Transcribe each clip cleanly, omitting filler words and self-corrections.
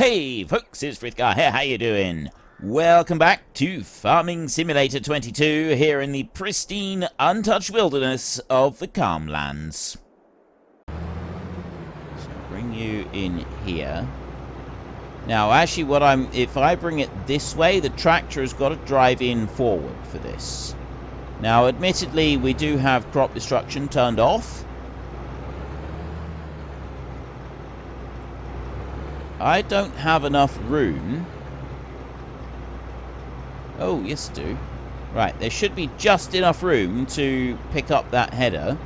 Hey folks, it's Frithgar here, how you doing? Welcome back to Farming Simulator 22 here in the pristine, untouched wilderness of the Calmlands. So bring you in here. Now actually if I bring it this way, the tractor has got to drive in forward for this. Now admittedly we do have crop destruction turned off. I don't have enough room. Oh, yes I do. Right, there should be just enough room to pick up that header.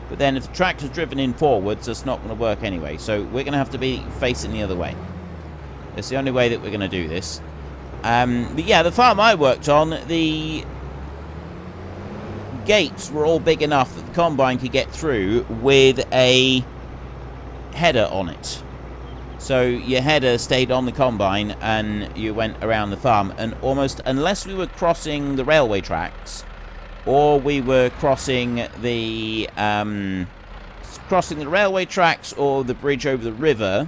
But then if the tractor's driven in forwards, it's not going to work anyway. So we're going to have to be facing the other way. That's the only way that we're going to do this. But yeah, the farm I worked on, the gates were all big enough that the combine could get through with a header on it. So your header stayed on the combine and you went around the farm, and almost unless we were crossing the railway tracks or we were crossing the railway tracks or the bridge over the river,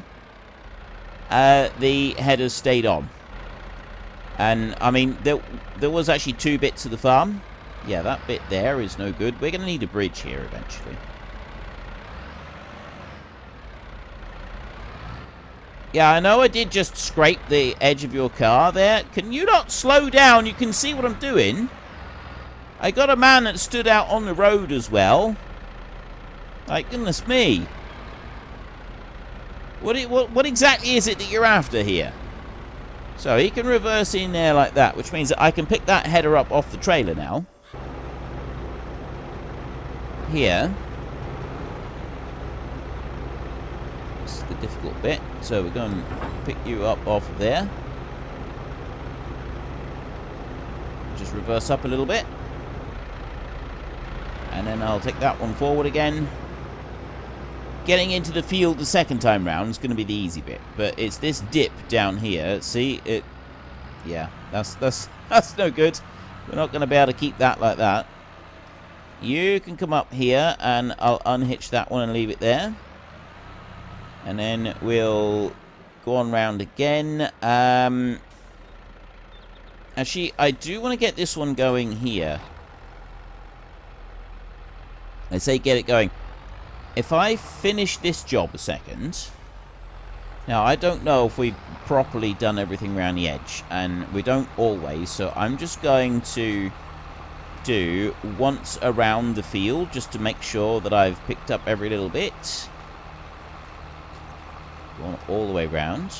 the headers stayed on. And I mean there was actually two bits of the farm. Yeah, that bit there is no good. We're going to need a bridge here eventually. Yeah, I know I did just scrape the edge of your car there. Can you not slow down? You can see what I'm doing. I got a man that stood out on the road as well. Like, goodness me. What exactly is it that you're after here? So he can reverse in there like that, which means that I can pick that header up off the trailer now. Here. The difficult bit, so we're going to pick you up off of there. Just reverse up a little bit, and then I'll take that one forward again. Getting into the field the second time round is going to be the easy bit, but it's this dip down here. See it? Yeah, that's no good. We're not going to be able to keep that like that. You can come up here, and I'll unhitch that one and leave it there. And then we'll go on round again. Actually, I do want to get this one going here. I say get it going. If I finish this job a second... Now, I don't know if we've properly done everything around the edge. And we don't always. So I'm just going to do once around the field, just to make sure that I've picked up every little bit. All the way round,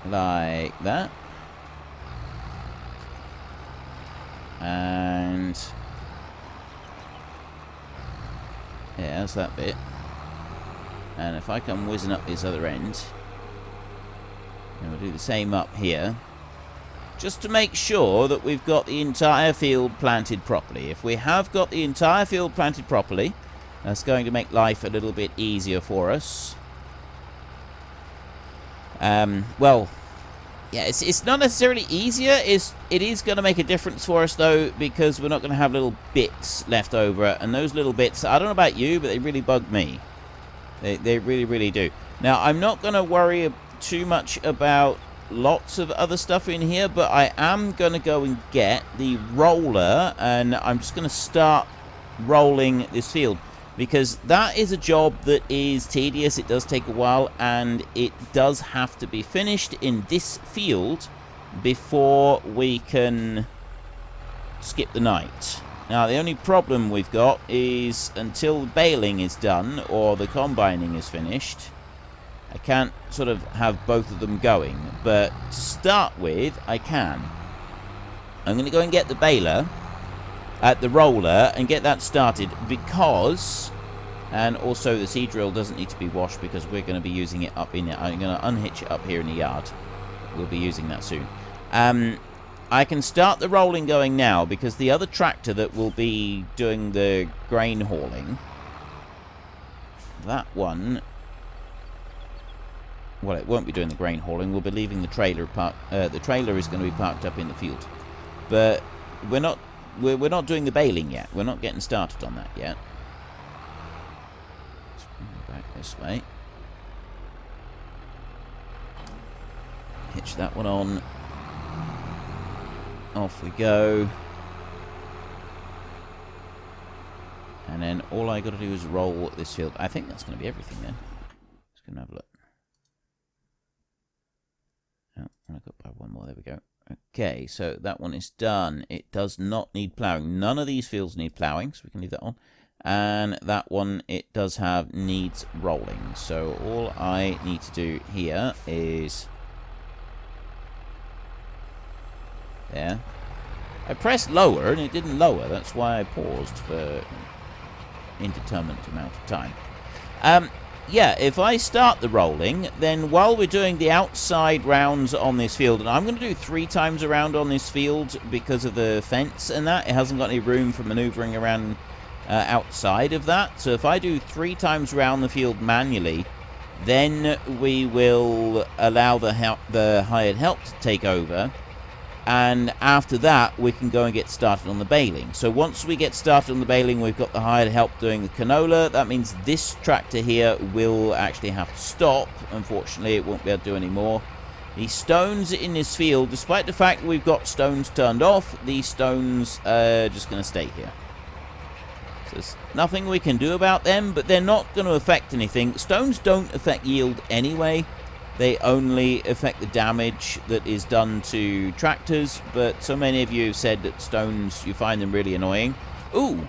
like that, and yeah, that's that bit. And if I come whizzing up this other end, and we'll do the same up here, just to make sure that we've got the entire field planted properly. If we have got the entire field planted properly, that's going to make life a little bit easier for us. Well, yeah, it's not necessarily easier. It is going to make a difference for us, though, because we're not going to have little bits left over. And those little bits, I don't know about you, but they really bug me. They really, really do. Now, I'm not going to worry too much about lots of other stuff in here, but I am going to go and get the roller, and I'm just going to start rolling this field. Because that is a job that is tedious, it does take a while, and it does have to be finished in this field before we can skip the night. Now, the only problem we've got is until the baling is done, or the combining is finished, I can't sort of have both of them going. But to start with, I can. I'm going to go and get the baler at the roller and get that started, because, and also the seed drill doesn't need to be washed because we're going to be using it up in it. I'm going to unhitch it up here in the yard. We'll be using that soon. I can start the rolling going now, because the other tractor that will be doing the grain hauling, that one, well, it won't be doing the grain hauling. We'll be leaving the trailer the trailer is going to be parked up in the field, but we're not doing the baling yet. We're not getting started on that yet. Let's bring it back this way. Hitch that one on. Off we go. And then all I got to do is roll this field. I think that's going to be everything then. Just going to have a look. Oh, I got by one more. There we go. Okay, so that one is done. It does not need ploughing. None of these fields need ploughing, so we can leave that on. And that one, it does have needs rolling. So all I need to do here is... there. I pressed lower and it didn't lower. That's why I paused for indeterminate amount of time. Yeah, if I start the rolling, then while we're doing the outside rounds on this field, and I'm going to do 3 times around on this field because of the fence and that, it hasn't got any room for maneuvering around outside of that. So if I do 3 times around the field manually, then we will allow the hired help to take over. And after that, we can go and get started on the baling. So once we get started on the baling, we've got the hired help doing the canola. That means this tractor here will actually have to stop. Unfortunately, it won't be able to do any more. The stones in this field, despite the fact that we've got stones turned off, these stones are just going to stay here. So there's nothing we can do about them, but they're not going to affect anything. Stones don't affect yield anyway. They only affect the damage that is done to tractors, but so many of you have said that stones, you find them really annoying. Ooh!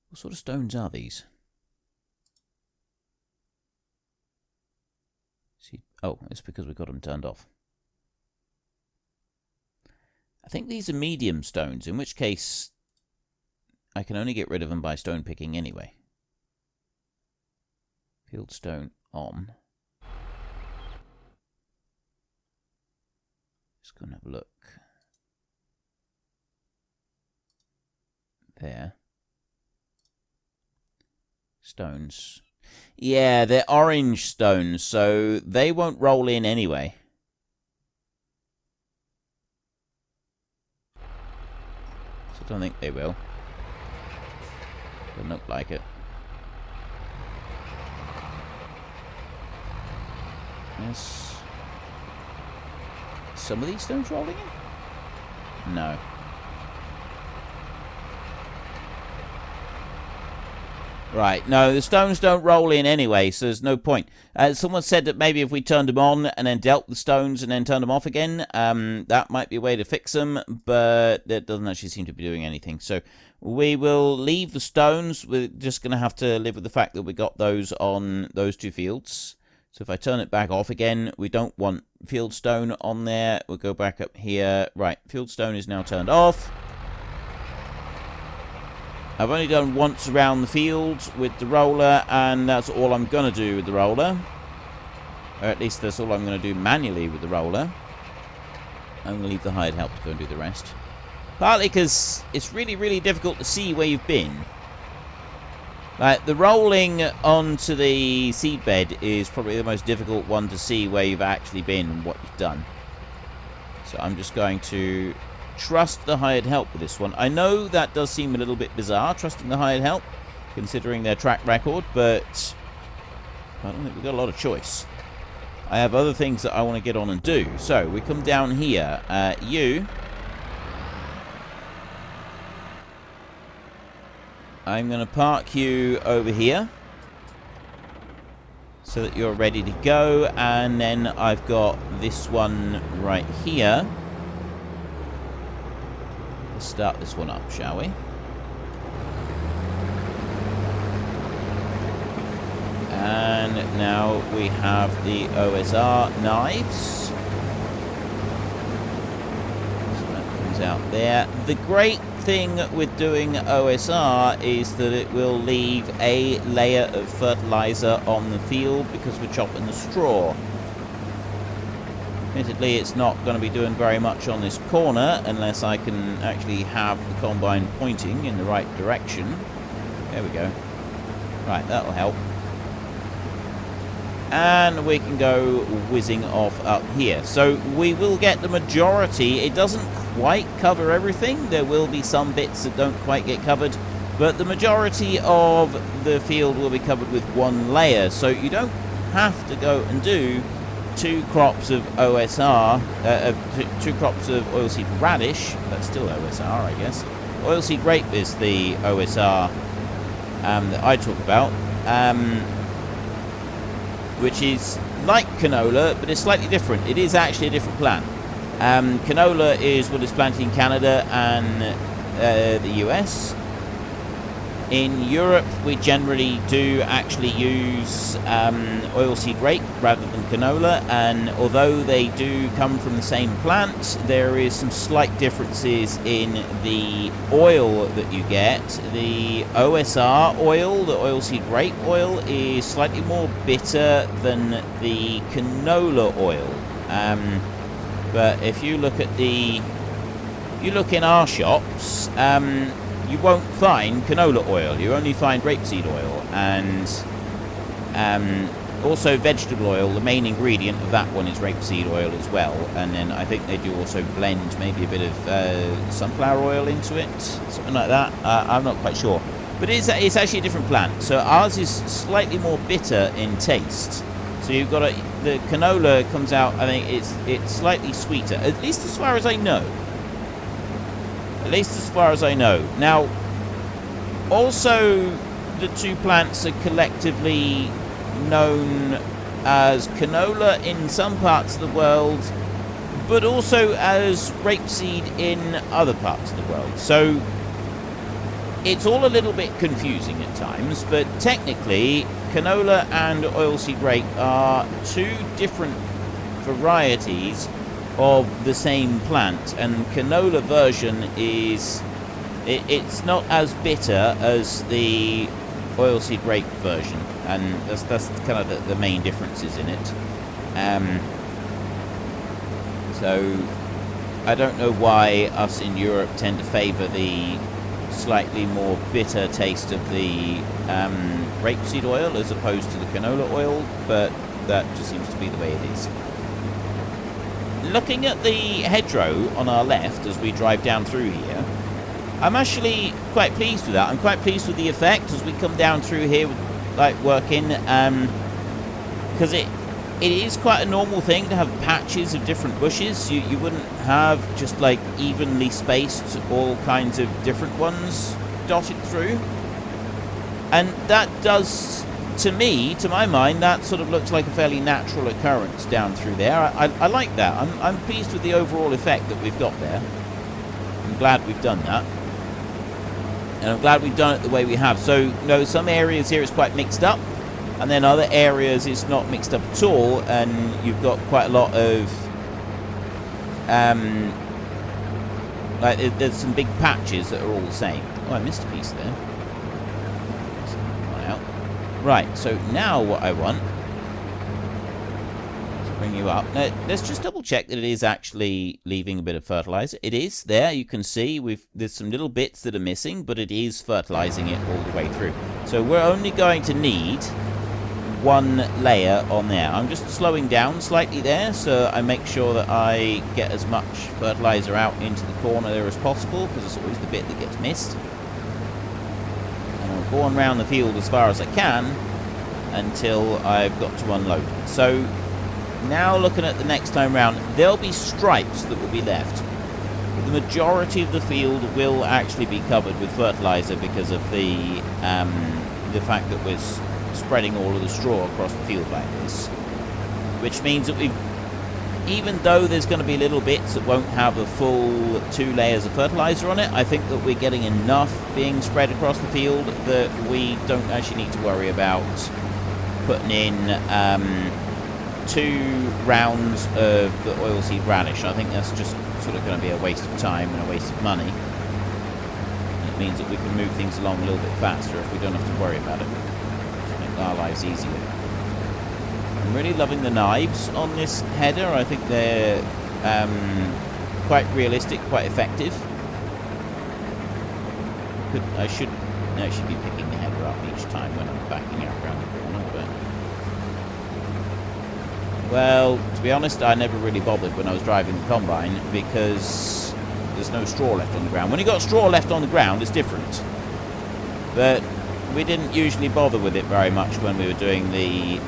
What sort of stones are these? See, oh, it's because we've got them turned off. I think these are medium stones, in which case I can only get rid of them by stone picking anyway. Fieldstone on. Just gonna have a look. There. Stones. Yeah, they're orange stones, so they won't roll in anyway. So I don't think they will. Doesn't look like it. Yes. Some of these stones rolling in? No. Right, no, the stones don't roll in anyway, so there's no point. Someone said that maybe if we turned them on and then dealt the stones and then turned them off again, that might be a way to fix them, but that doesn't actually seem to be doing anything. So we will leave the stones. We're just going to have to live with the fact that we got those on those 2 fields. So if I turn it back off again, we don't want fieldstone on there. We'll go back up here. Right, fieldstone is now turned off. I've only done once around the field with the roller, and that's all I'm going to do with the roller. Or at least that's all I'm going to do manually with the roller. I'm going to leave the hired help to go and do the rest. Partly because it's really, really difficult to see where you've been. Like, the rolling onto the seed bed is probably the most difficult one to see where you've actually been and what you've done. So I'm just going to trust the hired help with this one. I know that does seem a little bit bizarre, trusting the hired help, considering their track record, but I don't think we've got a lot of choice. I have other things that I want to get on and do. So we come down here. I'm going to park you over here so that you're ready to go, and then I've got this one right here. Let's start this one up, shall we? And now we have the OSR knives. So that comes out there. The great thing with doing OSR is that it will leave a layer of fertilizer on the field because we're chopping the straw. Admittedly, it's not going to be doing very much on this corner unless I can actually have the combine pointing in the right direction. There we go. Right, that'll help. And we can go whizzing off up here. So we will get the majority. It doesn't quite cover everything. There will be some bits that don't quite get covered, but the majority of the field will be covered with one layer. So you don't have to go and do 2 crops of OSR, 2 crops of oilseed radish. That's still OSR, I guess. Oilseed rape is the OSR that I talk about, which is like canola, but it's slightly different. It is actually a different plant. Canola is what is planted in Canada and the US. In Europe, we generally do actually use oilseed rape rather than canola, and although they do come from the same plant, there is some slight differences in the oil that you get. The OSR oil, the oilseed rape oil, is slightly more bitter than the canola oil. But if you look at you look in our shops, you won't find canola oil. You only find rapeseed oil, and also vegetable oil. The main ingredient of that one is rapeseed oil as well, and then I think they do also blend maybe a bit of sunflower oil into it, something like that. I'm not quite sure, but it's actually a different plant. So ours is slightly more bitter in taste. So you've got the canola comes out, I think it's slightly sweeter, at least as far as I know. At least as far as I know. Now, also, the 2 plants are collectively known as canola in some parts of the world, but also as rapeseed in other parts of the world. So, it's all a little bit confusing at times, but technically, canola and oilseed rape are 2 different varieties of the same plant, and canola version is it's not as bitter as the oilseed rape version, and that's kind of the main differences in it. So I don't know why us in Europe tend to favour the slightly more bitter taste of the rapeseed oil as opposed to the canola oil, but that just seems to be the way it is. Looking at the hedgerow on our left as we drive down through here, I'm actually quite pleased with that. I'm quite pleased with the effect as we come down through here, like working, because it is quite a normal thing to have patches of different bushes. You wouldn't have just like evenly spaced all kinds of different ones dotted through, and that does, to me, to my mind, that sort of looks like a fairly natural occurrence down through there. I like that. I'm pleased with the overall effect that we've got there. I'm glad we've done that. And I'm glad we've done it the way we have. So, you know, some areas here is quite mixed up, and then other areas it's not mixed up at all, and you've got quite a lot of like there's some big patches that are all the same. Oh, I missed a piece there. Right, so now what I want is to bring you up. Now, let's just double check that it is actually leaving a bit of fertilizer. It is there. You can see there's some little bits that are missing, but it is fertilizing it all the way through. So we're only going to need 1 layer on there. I'm just slowing down slightly there, so I make sure that I get as much fertilizer out into the corner there as possible, because it's always the bit that gets missed. Go on around the field as far as I can until I've got to unload it. So now looking at the next time round, there'll be stripes that will be left. The majority of the field will actually be covered with fertilizer because of the fact that we're spreading all of the straw across the field like this, which means that even though there's going to be little bits that won't have a full 2 layers of fertilizer on it, I think that we're getting enough being spread across the field that we don't actually need to worry about putting in 2 rounds of the oilseed radish. I think that's just sort of going to be a waste of time and a waste of money. And it means that we can move things along a little bit faster if we don't have to worry about it. Just make our lives easier. I'm really loving the knives on this header. I think they're quite realistic, quite effective. I should be picking the header up each time when I'm backing out around the corner, but well, to be honest, I never really bothered when I was driving the combine because there's no straw left on the ground. When you got straw left on the ground, it's different. But we didn't usually bother with it very much when we were doing the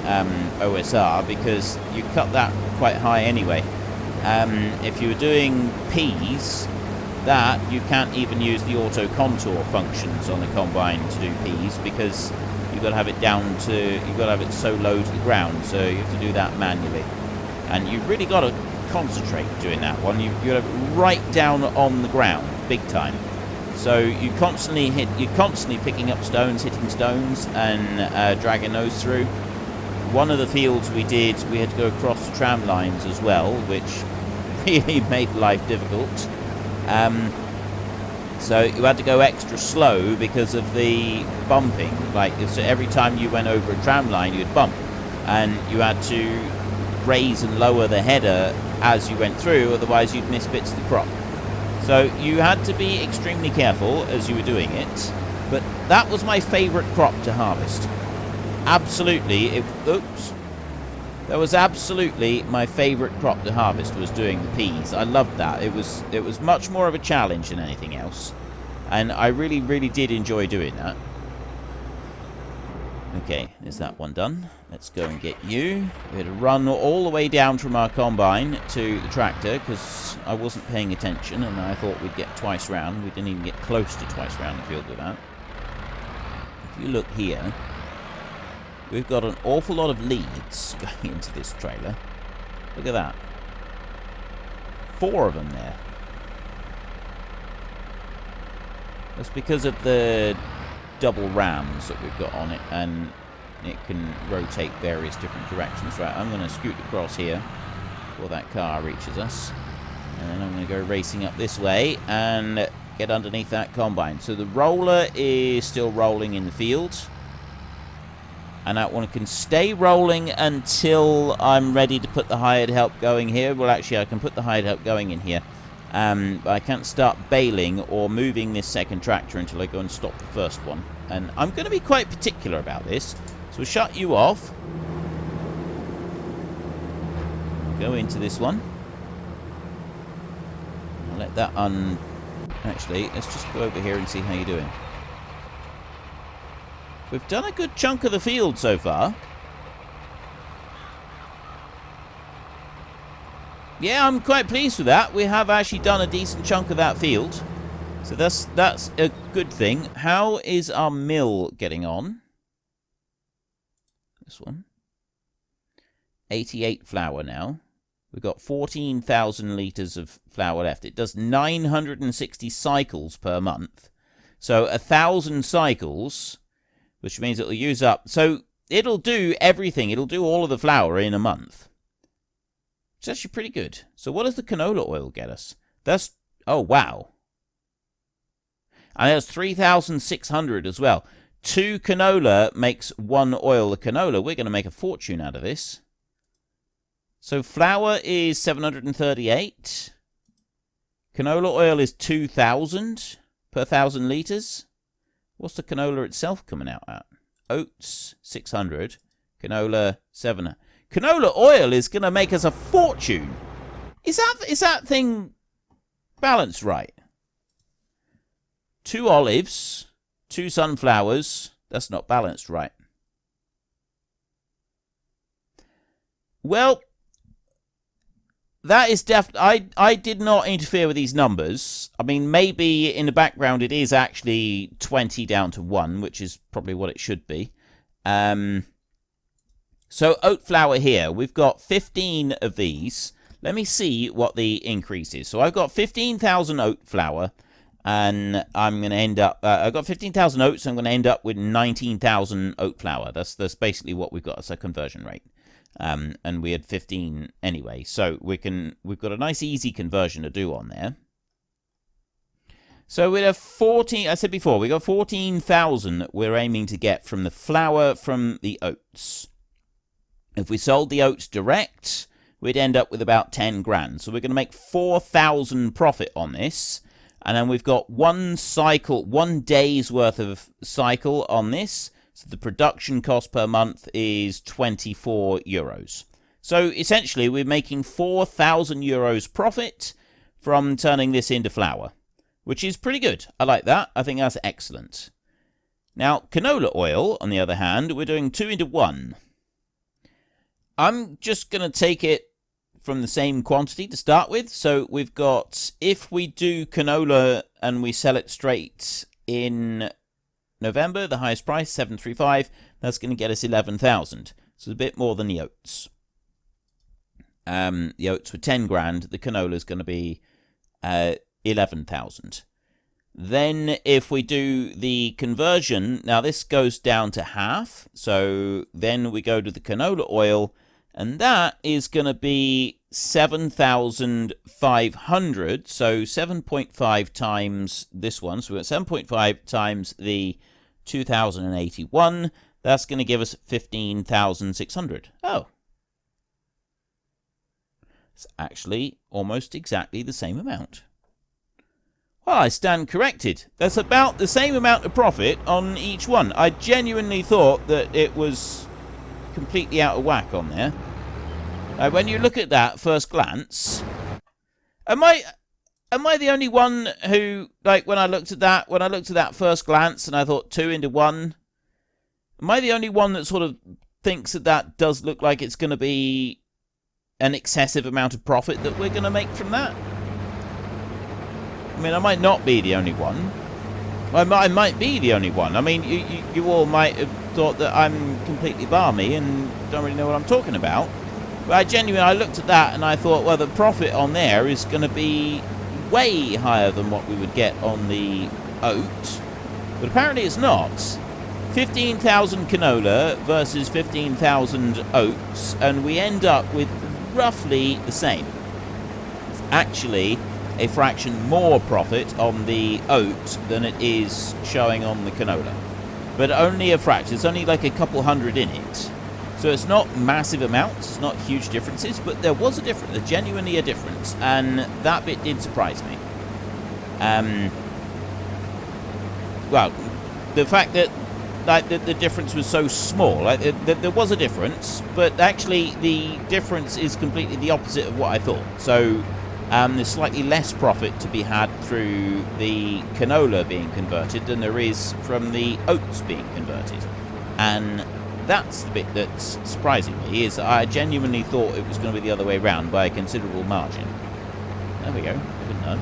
OSR, because you cut that quite high anyway. If you were doing peas, that you can't even use the auto contour functions on the combine to do peas, because you've got to have it down to, you've got to have it so low to the ground, so you have to do that manually. And you've really got to concentrate doing that one. You've got to have it right down on the ground, big time. So you're constantly picking up stones, hitting stones, and dragging those through. One of the fields we did, we had to go across the tram lines as well, which really made life difficult. So you had to go extra slow because of the bumping. Like, so every time you went over a tram line, you'd bump, and you had to raise and lower the header as you went through, otherwise you'd miss bits of the crop. So you had to be extremely careful as you were doing it, but that was my favourite crop to harvest. Absolutely, that was absolutely my favourite crop to harvest, was doing the peas. I loved that. It was much more of a challenge than anything else, and I really, really did enjoy doing that. Okay, is that one done? Let's go and get you. We had to run all the way down from our combine to the tractor because I wasn't paying attention, and I thought we'd get twice round. We didn't even get close to twice round the field with that. If you look here, we've got an awful lot of leads going into this trailer. Look at that. 4 of them there. That's because of the double rams that we've got on it, and it can rotate various different directions. Right, I'm going to scoot across here before that car reaches us, and then I'm going to go racing up this way and get underneath that combine. So the roller is still rolling in the field, and that one can stay rolling until I'm ready to put the hired help going here. Well, actually, I can put the hired help going in here. But I can't start baling or moving this second tractor until I go and stop the first one. And I'm going to be quite particular about this. So we'll shut you off. Go into this one. I'll let that Actually, let's just go over here and see how you're doing. We've done a good chunk of the field so far. Yeah, I'm quite pleased with that. We have actually done a decent chunk of that field. So that's a good thing. How is our mill getting on? This one. 88 flour now. We've got 14,000 litres of flour left. It does 960 cycles per month. So 1,000 cycles, which means it'll use up. So it'll do everything. It'll do all of the flour in a month. It's actually pretty good. So what does the canola oil get us? That's... Oh, wow. And that's 3,600 as well. 2 canola makes 1 oil. The canola, we're going to make a fortune out of this. So flour is 738. Canola oil is 2,000 per 1,000 litres. What's the canola itself coming out at? Oats, 600. Canola, 700. Canola oil is going to make us a fortune. Is that thing balanced right? 2 olives, 2 sunflowers. That's not balanced right. Well, that is definitely... I did not interfere with these numbers. I mean, maybe in the background it is actually 20 down to 1, which is probably what it should be. So oat flour here, we've got 15 of these. Let me see what the increase is. So I've got 15,000 oat flour, and I'm going to end up... I've got 15,000 oats, and I'm going to end up with 19,000 oat flour. That's basically what we've got as a conversion rate. And we had 15 anyway. So we've got a nice easy conversion to do on there. So we have 14... I said before, we got 14,000 that we're aiming to get from the flour from the oats. If we sold the oats direct, we'd end up with about 10 grand. So we're going to make 4,000 profit on this. And then we've got 1 day's worth of cycle on this. So the production cost per month is 24 euros. So essentially, we're making 4,000 euros profit from turning this into flour, which is pretty good. I like that. I think that's excellent. Now, canola oil, on the other hand, we're doing 2-to-1. I'm just going to take it from the same quantity to start with. So we've got, if we do canola and we sell it straight in November, the highest price, 735, that's going to get us 11,000. So a bit more than the oats. The oats were 10 grand. The canola is going to be 11,000. Then if we do the conversion, now this goes down to half. So then we go to the canola oil, and that is going to be 7,500. So 7.5 times this one. So we've got 7.5 times the 2,081. That's going to give us 15,600. Oh. It's actually almost exactly the same amount. Well, I stand corrected. That's about the same amount of profit on each one. I genuinely thought that it was completely out of whack on there. When you look at that first glance, am I the only one who, like, when I looked at that first glance and I thought 2-to-1, am I the only one that sort of thinks that that does look like it's going to be an excessive amount of profit that we're going to make from that? I mean, I might not be the only one. I might be the only one. I mean, you all might have thought that I'm completely balmy and don't really know what I'm talking about. But I looked at that and I thought, well, the profit on there is going to be way higher than what we would get on the oat. But apparently it's not. 15,000 canola versus 15,000 oats, and we end up with roughly the same. It's actually a fraction more profit on the oat than it is showing on the canola. But only a fraction. It's only like a couple hundred in it. So it's not massive amounts, it's not huge differences, but there was a difference, genuinely a difference, and that bit did surprise me. Well, the fact that like the difference was so small, like there was a difference, but actually the difference is completely the opposite of what I thought. So there's slightly less profit to be had through the canola being converted than there is from the oats being converted. And that's the bit that's surprising me, is I genuinely thought it was going to be the other way around by a considerable margin. There we go. I didn't know.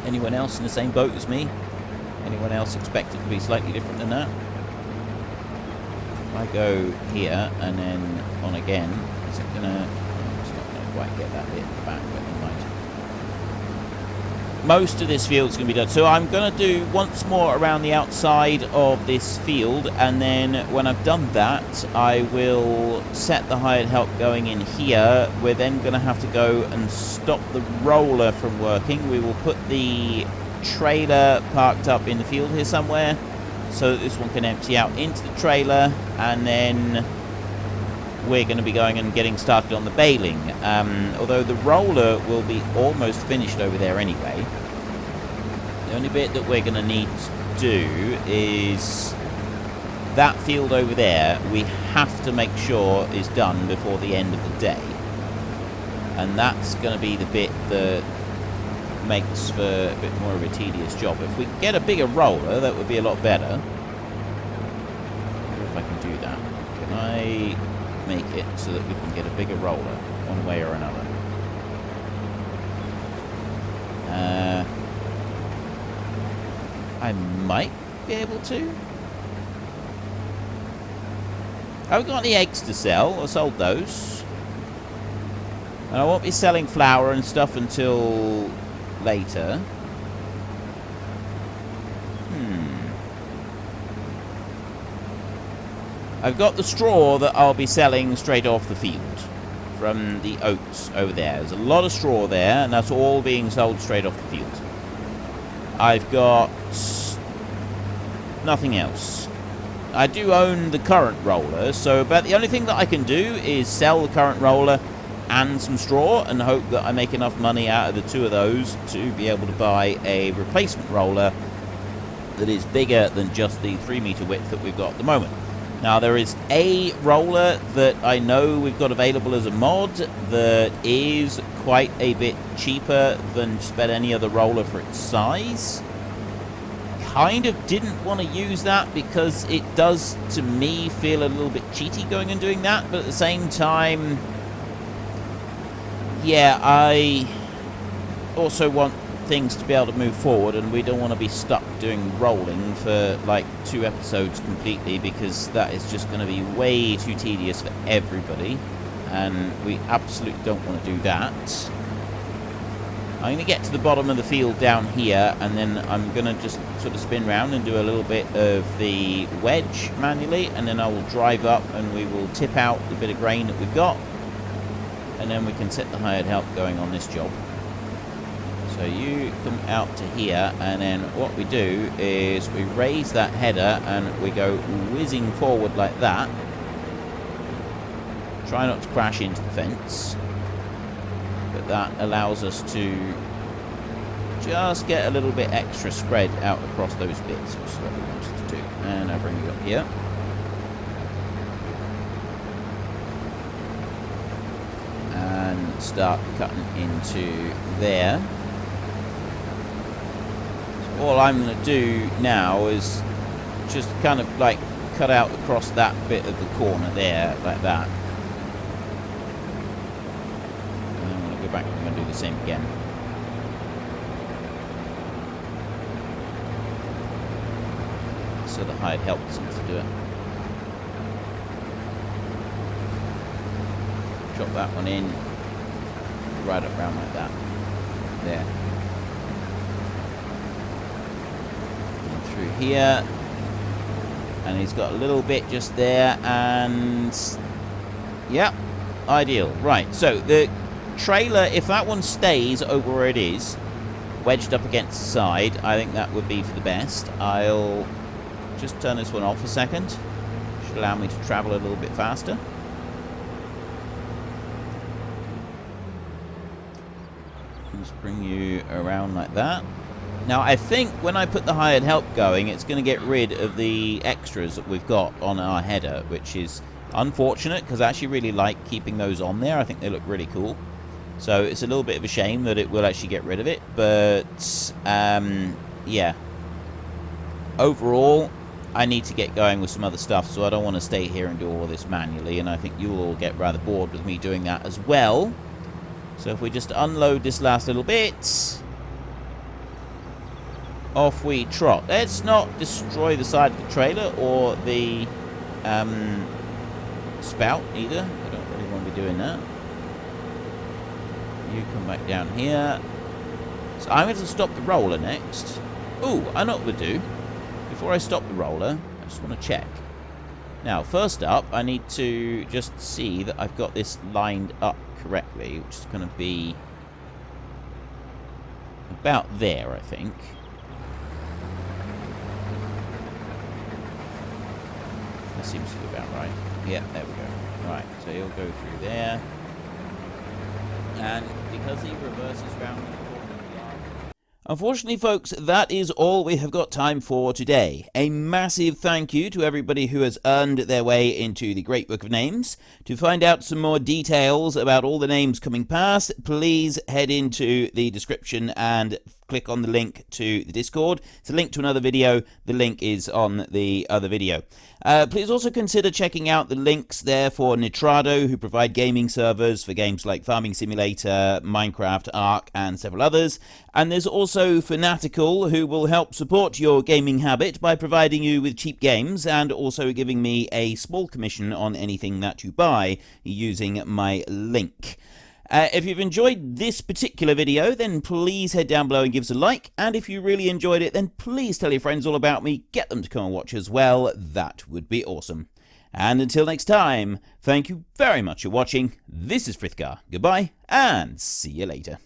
Anyone else in the same boat as me? Anyone else expect it to be slightly different than that? If I go here and then on again, is it going to... It's not going to quite get that bit back, but it might. Most of this field is going to be done. So I'm going to do once more around the outside of this field, and then when I've done that, I will set the hired help going in here. We're then going to have to go and stop the roller from working. We will put the trailer parked up in the field here somewhere so that this one can empty out into the trailer, and then we're going to be going and getting started on the baling, although the roller will be almost finished over there anyway. The only bit that we're going to need to do is that field over there. We have to make sure is done before the end of the day, and that's going to be the bit that makes for a bit more of a tedious job. If we get a bigger roller, that would be a lot better. I wonder if I can do that. Can I make it so that we can get a bigger roller one way or another? I might be able to. Have we got any eggs to sell? I sold those. And I won't be selling flour and stuff until later. I've got the straw that I'll be selling straight off the field from the oats over there. There's a lot of straw there, and that's all being sold straight off the field. I've got nothing else. I do own the current roller, so about the only thing that I can do is sell the current roller and some straw and hope that I make enough money out of the two of those to be able to buy a replacement roller that is bigger than just the 3-meter width that we've got at the moment. Now, there is a roller that I know we've got available as a mod that is quite a bit cheaper than just about any other roller for its size. kind of didn't want to use that because it does, to me, feel a little bit cheaty going and doing that. But at the same time, yeah, I also want things to be able to move forward, and we don't want to be stuck doing rolling for like 2 episodes completely, because that is just going to be way too tedious for everybody, and we absolutely don't want to do that. I'm going to get to the bottom of the field down here, and then I'm going to just sort of spin round and do a little bit of the wedge manually, and then I will drive up and we will tip out the bit of grain that we've got, and then we can set the hired help going on this job. So you come out to here, and then what we do is we raise that header and we go whizzing forward like that. Try not to crash into the fence, but that allows us to just get a little bit extra spread out across those bits, which is what we wanted to do. And I'll bring you up here. And start cutting into there. All I'm going to do now is just kind of like cut out across that bit of the corner there, like that. And I'm going to go back and I'm going to do the same again. So the hired help seems to do it. Chop that one in, right up round like that. There. Through here, and he's got a little bit just there, and yeah, ideal. Right, so the trailer, if that one stays over where it is, wedged up against the side, I think that would be for the best. I'll just turn this one off a second. Should allow me to travel a little bit faster. Just bring you around like that. Now, I think when I put the hired help going, it's going to get rid of the extras that we've got on our header, which is unfortunate, because I actually really like keeping those on there. I think they look really cool. So it's a little bit of a shame that it will actually get rid of it. But, yeah. Overall, I need to get going with some other stuff, so I don't want to stay here and do all this manually. And I think you'll all get rather bored with me doing that as well. So if we just unload this last little bit, off we trot. Let's not destroy the side of the trailer or the spout either. I don't really want to be doing that. You come back down here. So I'm going to stop the roller next. Ooh, I know what we'll do. Before I stop the roller, I just want to check. Now, first up, I need to just see that I've got this lined up correctly, which is going to be about there, I think. That seems to be about right. Yeah, there we go. Right, so he'll go through there. And because he reverses round the corner of the arm. Unfortunately, folks, that is all we have got time for today. A massive thank you to everybody who has earned their way into the Great Book of Names. To find out some more details about all the names coming past, please head into the description and click on the link to the Discord. It's a link to another video. The link is on the other video. Please also consider checking out the links there for Nitrado, who provide gaming servers for games like Farming Simulator, Minecraft, Ark, and several others. And there's also Fanatical, who will help support your gaming habit by providing you with cheap games and also giving me a small commission on anything that you buy using my link. If you've enjoyed this particular video, then please head down below and give us a like. And if you really enjoyed it, then please tell your friends all about me. Get them to come and watch as well. That would be awesome. And until next time, thank you very much for watching. This is Frithgar. Goodbye, and see you later.